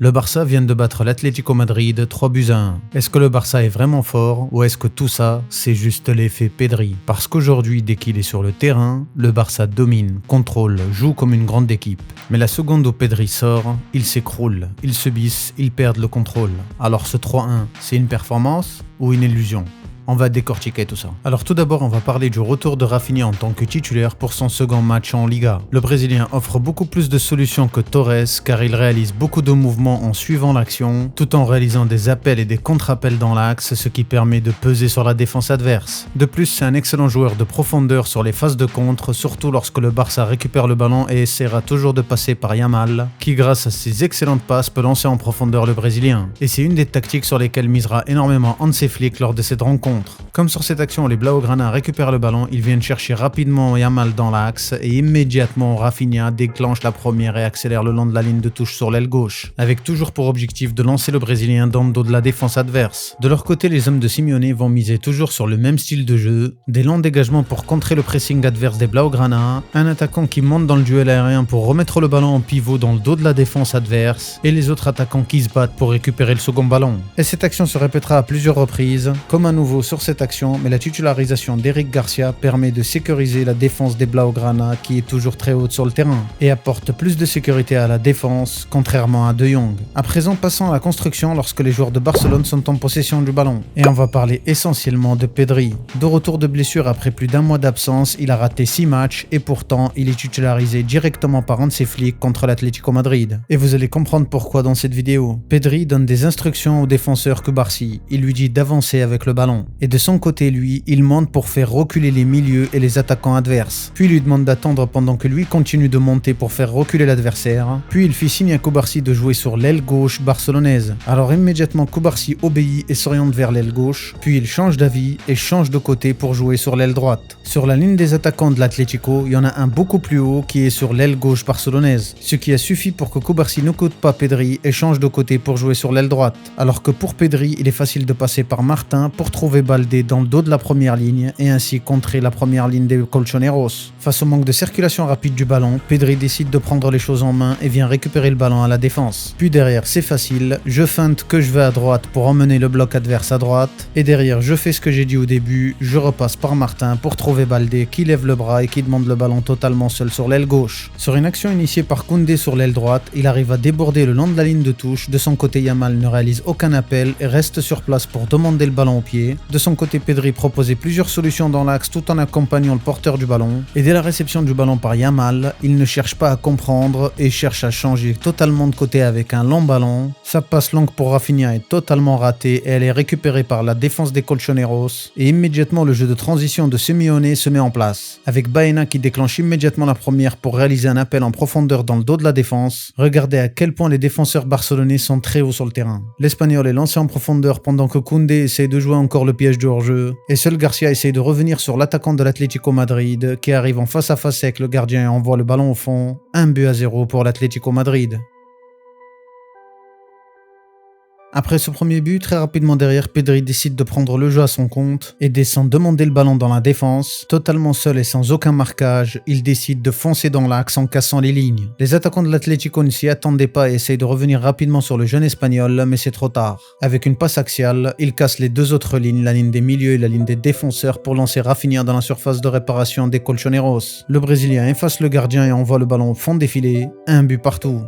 Le Barça vient de battre l'Atlético Madrid 3-1. Est-ce que le Barça est vraiment fort ou est-ce que tout ça, c'est juste l'effet Pedri? Parce qu'aujourd'hui, dès qu'il est sur le terrain, le Barça domine, contrôle, joue comme une grande équipe. Mais la seconde où Pedri sort, il s'écroule, il se bisse, il perd le contrôle. Alors ce 3-1, c'est une performance ou une illusion? On va décortiquer tout ça. Alors tout d'abord, on va parler du retour de Rafinha en tant que titulaire pour son second match en Liga. Le Brésilien offre beaucoup plus de solutions que Torres car il réalise beaucoup de mouvements en suivant l'action, tout en réalisant des appels et des contre-appels dans l'axe, ce qui permet de peser sur la défense adverse. De plus, c'est un excellent joueur de profondeur sur les phases de contre, surtout lorsque le Barça récupère le ballon et essaiera toujours de passer par Yamal, qui grâce à ses excellentes passes peut lancer en profondeur le Brésilien. Et c'est une des tactiques sur lesquelles misera énormément Hansi Flick lors de cette rencontre. Comme sur cette action, les Blaugrana récupèrent le ballon, ils viennent chercher rapidement Yamal dans l'axe et immédiatement Rafinha déclenche la première et accélère le long de la ligne de touche sur l'aile gauche, avec toujours pour objectif de lancer le Brésilien dans le dos de la défense adverse. De leur côté, les hommes de Simeone vont miser toujours sur le même style de jeu, des longs dégagements pour contrer le pressing adverse des Blaugrana, un attaquant qui monte dans le duel aérien pour remettre le ballon en pivot dans le dos de la défense adverse, et les autres attaquants qui se battent pour récupérer le second ballon. Et cette action se répétera à plusieurs reprises, comme à nouveau sur cette action, mais la titularisation d'Eric Garcia permet de sécuriser la défense des Blaugrana qui est toujours très haute sur le terrain et apporte plus de sécurité à la défense, contrairement à De Jong. À présent, passons à la construction lorsque les joueurs de Barcelone sont en possession du ballon. Et on va parler essentiellement de Pedri. De retour de blessure après plus d'un mois d'absence, il a raté 6 matchs et pourtant il est titularisé directement par Hansi Flick contre l'Atlético Madrid. Et vous allez comprendre pourquoi dans cette vidéo. Pedri donne des instructions au défenseur Cubarsí. Il lui dit d'avancer avec le ballon. Et de son côté, lui, il monte pour faire reculer les milieux et les attaquants adverses. Puis il lui demande d'attendre pendant que lui continue de monter pour faire reculer l'adversaire. Puis il fait signe à Cubarsí de jouer sur l'aile gauche barcelonaise. Alors immédiatement Cubarsí obéit et s'oriente vers l'aile gauche. Puis il change d'avis et change de côté pour jouer sur l'aile droite. Sur la ligne des attaquants de l'Atlético, il y en a un beaucoup plus haut qui est sur l'aile gauche barcelonaise. Ce qui a suffi pour que Cubarsí n'écoute pas Pedri et change de côté pour jouer sur l'aile droite. Alors que pour Pedri, il est facile de passer par Martin pour trouver Baldé dans le dos de la première ligne et ainsi contrer la première ligne des Colchoneros. Face au manque de circulation rapide du ballon, Pedri décide de prendre les choses en main et vient récupérer le ballon à la défense. Puis derrière, c'est facile, je feinte que je vais à droite pour emmener le bloc adverse à droite et derrière, je fais ce que j'ai dit au début, je repasse par Martin pour trouver Baldé qui lève le bras et qui demande le ballon totalement seul sur l'aile gauche. Sur une action initiée par Koundé sur l'aile droite, il arrive à déborder le long de la ligne de touche. De son côté, Yamal ne réalise aucun appel et reste sur place pour demander le ballon au pied. De son côté, Pedri proposait plusieurs solutions dans l'axe tout en accompagnant le porteur du ballon. Et dès la réception du ballon par Yamal, il ne cherche pas à comprendre et cherche à changer totalement de côté avec un long ballon. Sa passe longue pour Rafinha est totalement ratée et elle est récupérée par la défense des Colchoneros. Et immédiatement le jeu de transition de Simeone se met en place, avec Baena qui déclenche immédiatement la première pour réaliser un appel en profondeur dans le dos de la défense. Regardez à quel point les défenseurs barcelonais sont très hauts sur le terrain. L'Espagnol est lancé en profondeur pendant que Koundé essaie de jouer encore le piège du hors-jeu. Et seul Garcia essaye de revenir sur l'attaquant de l'Atlético Madrid qui arrive en face à face avec le gardien et envoie le ballon au fond. 1-0 pour l'Atlético Madrid. Après ce premier but, très rapidement derrière, Pedri décide de prendre le jeu à son compte et descend demander le ballon dans la défense. Totalement seul et sans aucun marquage, il décide de foncer dans l'axe en cassant les lignes. Les attaquants de l'Atlético ne s'y attendaient pas et essayent de revenir rapidement sur le jeune espagnol, mais c'est trop tard. Avec une passe axiale, il casse les deux autres lignes, la ligne des milieux et la ligne des défenseurs pour lancer Rafinha dans la surface de réparation des Colchoneros. Le Brésilien efface le gardien et envoie le ballon au fond des filets. 1 but partout.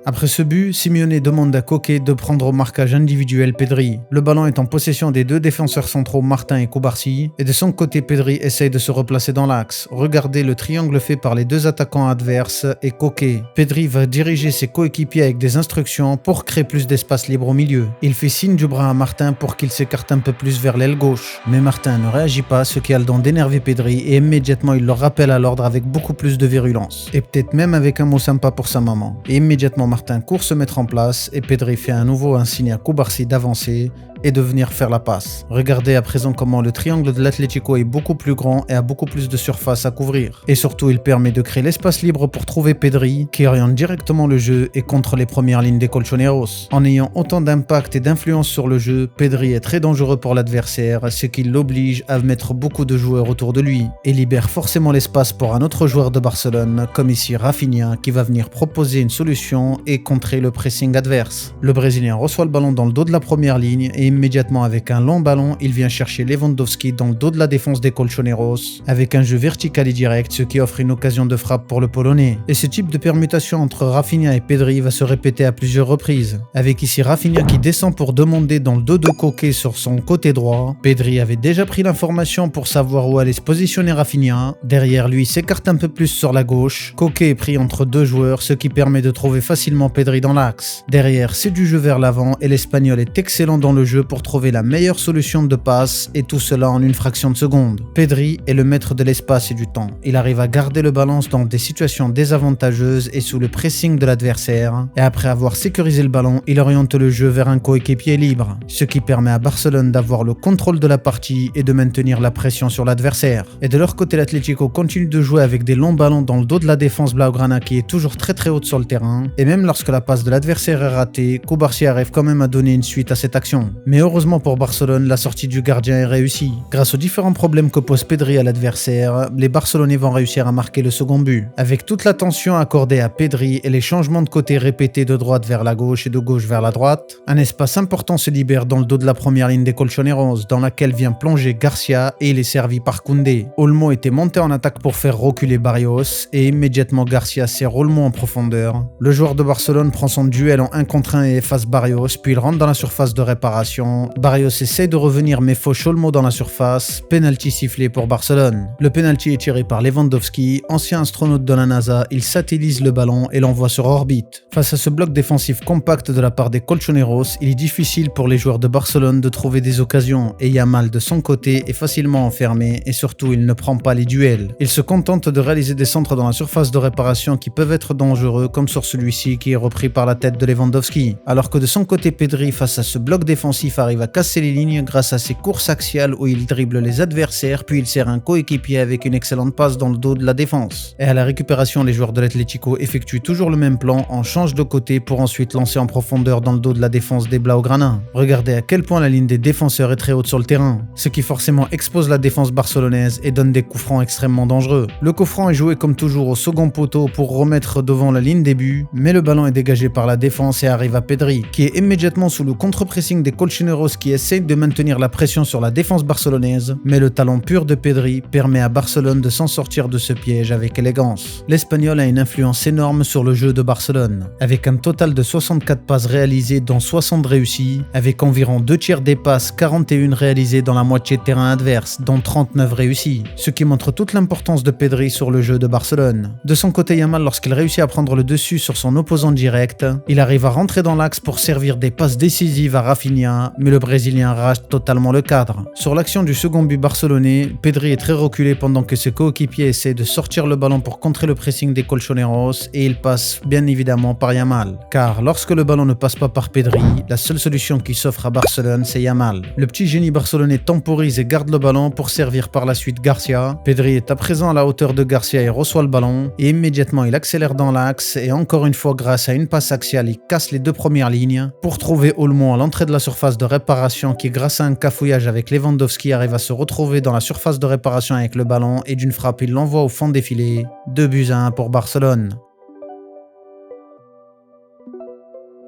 Après ce but, Simeone demande à Koke de prendre au marquage individuel Pedri. Le ballon est en possession des deux défenseurs centraux Martin et Cubarsí, et de son côté Pedri essaye de se replacer dans l'axe. Regardez le triangle fait par les deux attaquants adverses et Koke. Pedri va diriger ses coéquipiers avec des instructions pour créer plus d'espace libre au milieu. Il fait signe du bras à Martin pour qu'il s'écarte un peu plus vers l'aile gauche. Mais Martin ne réagit pas, ce qui a le don d'énerver Pedri, et immédiatement il le rappelle à l'ordre avec beaucoup plus de virulence. Et peut-être même avec un mot sympa pour sa maman. Et immédiatement Martin court se mettre en place et Pedri fait à nouveau un signe à Cubarsí d'avancer et de venir faire la passe. Regardez à présent comment le triangle de l'Atlético est beaucoup plus grand et a beaucoup plus de surface à couvrir. Et surtout, il permet de créer l'espace libre pour trouver Pedri, qui oriente directement le jeu et contre les premières lignes des Colchoneros. En ayant autant d'impact et d'influence sur le jeu, Pedri est très dangereux pour l'adversaire, ce qui l'oblige à mettre beaucoup de joueurs autour de lui et libère forcément l'espace pour un autre joueur de Barcelone, comme ici Rafinha, qui va venir proposer une solution et contrer le pressing adverse. Le Brésilien reçoit le ballon dans le dos de la première ligne et immédiatement avec un long ballon, il vient chercher Lewandowski dans le dos de la défense des Colchoneros avec un jeu vertical et direct, ce qui offre une occasion de frappe pour le Polonais. Et ce type de permutation entre Rafinha et Pedri va se répéter à plusieurs reprises, avec ici Rafinha qui descend pour demander dans le dos de Koke sur son côté droit. Pedri avait déjà pris l'information pour savoir où allait se positionner Rafinha. Derrière lui, s'écarte un peu plus sur la gauche. Koke est pris entre deux joueurs, ce qui permet de trouver facilement Pedri dans l'axe. Derrière, c'est du jeu vers l'avant et l'Espagnol est excellent dans le jeu pour trouver la meilleure solution de passe, et tout cela en une fraction de seconde. Pedri est le maître de l'espace et du temps. Il arrive à garder le ballon dans des situations désavantageuses et sous le pressing de l'adversaire, et après avoir sécurisé le ballon, il oriente le jeu vers un coéquipier libre, ce qui permet à Barcelone d'avoir le contrôle de la partie et de maintenir la pression sur l'adversaire. Et de leur côté, l'Atlético continue de jouer avec des longs ballons dans le dos de la défense blaugrana qui est toujours très haute sur le terrain, et même lorsque la passe de l'adversaire est ratée, Cubarsí arrive quand même à donner une suite à cette action. Mais heureusement pour Barcelone, la sortie du gardien est réussie. Grâce aux différents problèmes que pose Pedri à l'adversaire, les Barcelonais vont réussir à marquer le second but. Avec toute l'attention accordée à Pedri et les changements de côté répétés de droite vers la gauche et de gauche vers la droite, un espace important se libère dans le dos de la première ligne des Colchoneros, dans laquelle vient plonger Garcia et il est servi par Koundé. Olmo était monté en attaque pour faire reculer Barrios et immédiatement Garcia sert Olmo en profondeur. Le joueur de Barcelone prend son duel en 1 contre 1 et efface Barrios, puis il rentre dans la surface de réparation. Barrios essaye de revenir mais fauche Olmo dans la surface. Penalty sifflé pour Barcelone. Le penalty est tiré par Lewandowski, ancien astronaute de la NASA. Il satellise le ballon et l'envoie sur orbite. Face à ce bloc défensif compact de la part des Colchoneros, il est difficile pour les joueurs de Barcelone de trouver des occasions et Yamal de son côté est facilement enfermé et surtout il ne prend pas les duels. Il se contente de réaliser des centres dans la surface de réparation qui peuvent être dangereux, comme sur celui-ci qui est repris par la tête de Lewandowski. Alors que de son côté, Pedri face à ce bloc défensif arrive à casser les lignes grâce à ses courses axiales où il dribble les adversaires puis il sert un coéquipier avec une excellente passe dans le dos de la défense. Et à la récupération, les joueurs de l'Atlético effectuent toujours le même plan, en change de côté pour ensuite lancer en profondeur dans le dos de la défense des Blaugrana. Regardez à quel point la ligne des défenseurs est très haute sur le terrain, ce qui forcément expose la défense barcelonaise et donne des coups francs extrêmement dangereux. Le coup franc est joué comme toujours au second poteau pour remettre devant la ligne des buts, mais le ballon est dégagé par la défense et arrive à Pedri, qui est immédiatement sous le contre-pressing des Colchoneros qui essayent de maintenir la pression sur la défense barcelonaise, mais le talent pur de Pedri permet à Barcelone de s'en sortir de ce piège avec élégance. L'Espagnol a une influence énorme sur le jeu de Barcelone, avec un total de 64 passes réalisées dont 60 réussies, avec environ 2 tiers des passes, 41 réalisées dans la moitié de terrain adverse, dont 39 réussies, ce qui montre toute l'importance de Pedri sur le jeu de Barcelone. De son côté, Yamal, lorsqu'il réussit à prendre le dessus sur son opposant direct, il arrive à rentrer dans l'axe pour servir des passes décisives à Rafinha, mais le Brésilien rate totalement le cadre. Sur l'action du second but barcelonais, Pedri est très reculé pendant que ses coéquipiers essaient de sortir le ballon pour contrer le pressing des Colchoneros et il passe bien évidemment par Yamal. Car lorsque le ballon ne passe pas par Pedri, la seule solution qui s'offre à Barcelone, c'est Yamal. Le petit génie barcelonais temporise et garde le ballon pour servir par la suite Garcia. Pedri est à présent à la hauteur de Garcia et reçoit le ballon et immédiatement il accélère dans l'axe et encore une fois grâce à une passe axiale il casse les 2 premières lignes pour trouver Olmo à l'entrée de la surface de réparation qui grâce à un cafouillage avec Lewandowski arrive à se retrouver dans la surface de réparation avec le ballon et d'une frappe il l'envoie au fond des filets. 2-1 pour Barcelone.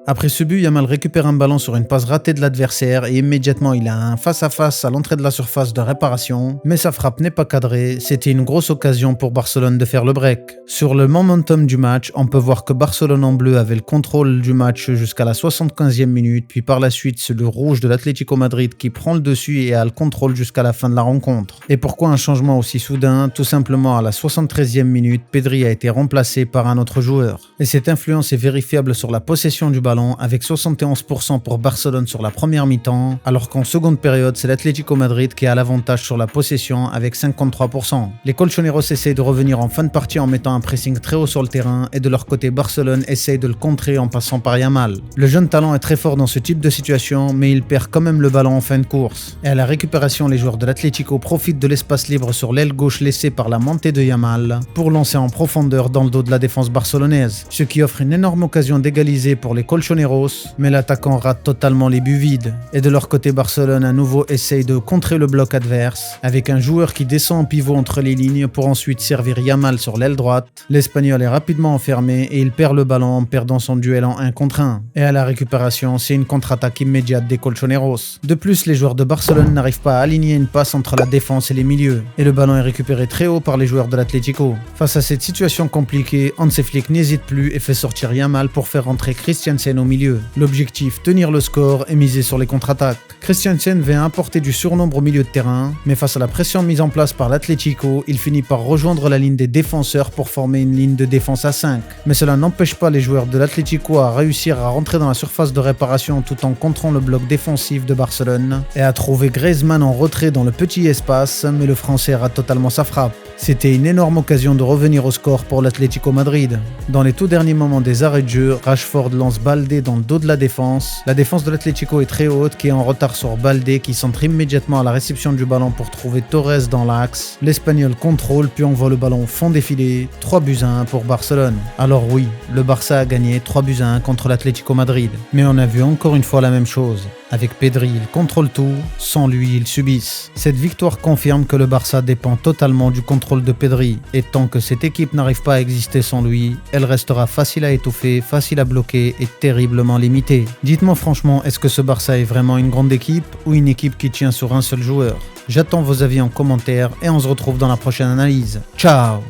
Après ce but, Yamal récupère un ballon sur une passe ratée de l'adversaire et immédiatement il a un face-à-face à l'entrée de la surface de réparation, mais sa frappe n'est pas cadrée, c'était une grosse occasion pour Barcelone de faire le break. Sur le momentum du match, on peut voir que Barcelone en bleu avait le contrôle du match jusqu'à la 75e minute, puis par la suite c'est le rouge de l'Atlético Madrid qui prend le dessus et a le contrôle jusqu'à la fin de la rencontre. Et pourquoi un changement aussi soudain? Tout simplement à la 73e minute, Pedri a été remplacé par un autre joueur. Et cette influence est vérifiable sur la possession du ballon, ballon avec 71% pour Barcelone sur la première mi-temps, alors qu'en seconde période, c'est l'Atlético Madrid qui a l'avantage sur la possession avec 53%. Les Colchoneros essayent de revenir en fin de partie en mettant un pressing très haut sur le terrain et de leur côté, Barcelone essaye de le contrer en passant par Yamal. Le jeune talent est très fort dans ce type de situation, mais il perd quand même le ballon en fin de course. Et à la récupération, les joueurs de l'Atlético profitent de l'espace libre sur l'aile gauche laissé par la montée de Yamal pour lancer en profondeur dans le dos de la défense barcelonaise, ce qui offre une énorme occasion d'égaliser pour les Colchoneros, mais l'attaquant rate totalement les buts vides. Et de leur côté, Barcelone à nouveau essaye de contrer le bloc adverse avec un joueur qui descend en pivot entre les lignes pour ensuite servir Yamal sur l'aile droite. L'Espagnol est rapidement enfermé et il perd le ballon en perdant son duel en 1 contre 1. Et à la récupération, c'est une contre-attaque immédiate des Colchoneros. De plus, les joueurs de Barcelone n'arrivent pas à aligner une passe entre la défense et les milieux, et le ballon est récupéré très haut par les joueurs de l'Atlético. Face à cette situation compliquée, Hansi Flick n'hésite plus et fait sortir Yamal pour faire rentrer Christiansen au milieu. L'objectif, tenir le score et miser sur les contre-attaques. Christiansen vient apporter du surnombre au milieu de terrain, mais face à la pression mise en place par l'Atlético, il finit par rejoindre la ligne des défenseurs pour former une ligne de défense à 5. Mais cela n'empêche pas les joueurs de l'Atlético à réussir à rentrer dans la surface de réparation tout en contrant le bloc défensif de Barcelone et à trouver Griezmann en retrait dans le petit espace, mais le Français rate totalement sa frappe. C'était une énorme occasion de revenir au score pour l'Atlético Madrid. Dans les tout derniers moments des arrêts de jeu, Rashford lance Baldé dans le dos de la défense. La défense de l'Atlético est très haute, qui est en retard sur Baldé, qui centre immédiatement à la réception du ballon pour trouver Torres dans l'axe. L'Espagnol contrôle puis envoie le ballon au fond des filets. 3-1 pour Barcelone. Alors oui, le Barça a gagné 3-1 contre l'Atlético Madrid. Mais on a vu encore une fois la même chose. Avec Pedri, il contrôle tout, sans lui, ils subissent. Cette victoire confirme que le Barça dépend totalement du contrôle de Pedri, et tant que cette équipe n'arrive pas à exister sans lui, elle restera facile à étouffer, facile à bloquer et terriblement limitée. Dites-moi franchement, est-ce que ce Barça est vraiment une grande équipe ou une équipe qui tient sur un seul joueur? J'attends vos avis en commentaire et on se retrouve dans la prochaine analyse. Ciao!